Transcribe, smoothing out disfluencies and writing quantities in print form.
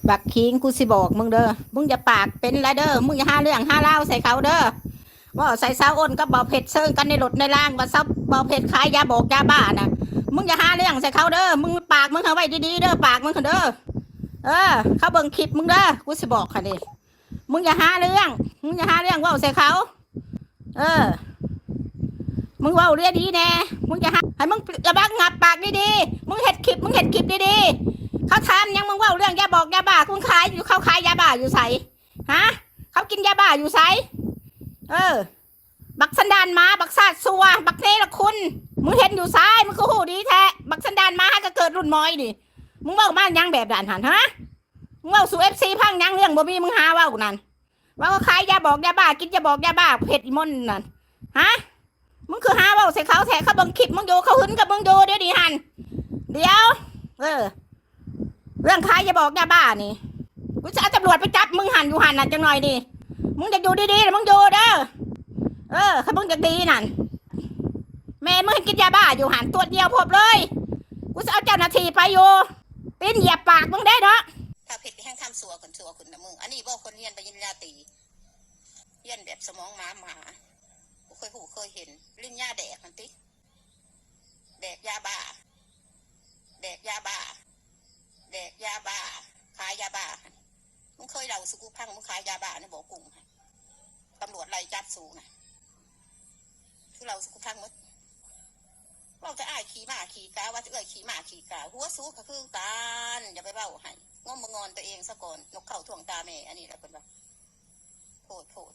บักคิงกูสิบอกมึงเด้อมึงอย่าปากเป็นละเด้อมึงอย่าหาเรื่องหาเล่าใส่เขาเด้อว่าใส่สาวอ้นก็เบาเผ็ดเซิงกันในรถในล่างว่าซับเบาเผ็ดขายยาบอกยาบ้าน่ะมึงอย่าหาเรื่องใส่เขาเด้อมึงปากมึงเอาไว้ดีๆเด้อปากมึงเด้อเขาเบิ่งคลิปมึงเด้อกูสิบอกค่ะดิมึงอย่าหาเรื่องมึงอย่าหาเรื่องว่าใส่เขาเออมึงว่าเรียดีแน่มึงจะให้มึงอย่าบังงับปากดีๆมึงเห็ดคลิปดีๆเขาทำยังมึงว่าเรื่องยาบอกยาบ้าคุณขายอยู่เขาขายยาบ้าอยู่ใสฮะเขากินยาบ้าอยู่ใสบักสันดานมาบักซาดซัวบักเนรคุณมึงเห็นอยู่ซ้ายมึงก็หูดีแท้บักสันดานมาก็เกิดรุ่นมอยดิมึงว่ามายังแบบด่านหันฮะมึงว่าสู่FCพังยังเรื่องบ่มีมึงหาว่ากูนั่นว่าเขาขายยาบอกยาบ้ากินยาบอกยาบ้าเผ็ดอีมอนนั่นฮะมึงคือหาว่าใส่เขาแท้เขาบังคลิปมึงอยู่เขาหึนกับมึงอยู่เดี๋ยวดิหันเดี๋ยวเรื่องขายยาบอกยาบ้านี่กูจะเอาตำรวจไปจับมึงหันอยู่หันน่ะจังหน่อยดิมึงจะอยู่ดีๆมึงอยู่เด้อถ้ามึงจะดีนั่นแม่มึงกินยาบ้าอยู่หันตัวเดียวพบเลยกูจะเอาเจ้าหน้าที่ไปอยู่ตีนเหยียบปากมึงได้เนาะถ้าเพชรแห้งทำสัวคนนะมึงอันนี้บอกคนเรียนไปยินยาตีเรียนแบบสมองหมาเคยเห็นลิ้นยาแดกมันติแดกยาบ้าแดกยาบ้าแดกยาบ้าขายยาบ้ามึงเคยเล่าสุกุพังมึงขายยาบ้าในบ่อกุ้งตำรวจไล่จับสูนะคือเราสุกุพังมึงเราจะอ้ายขี่หมาขี่กาว่าจะขี่หมาขี่กาหัวสูก็คือตาลอย่าไปเบ้าให้งมงอนตัวเองซะก่อนนกเข่าถ่วงตาแม่อันนี้แหละเป็นว่าโผด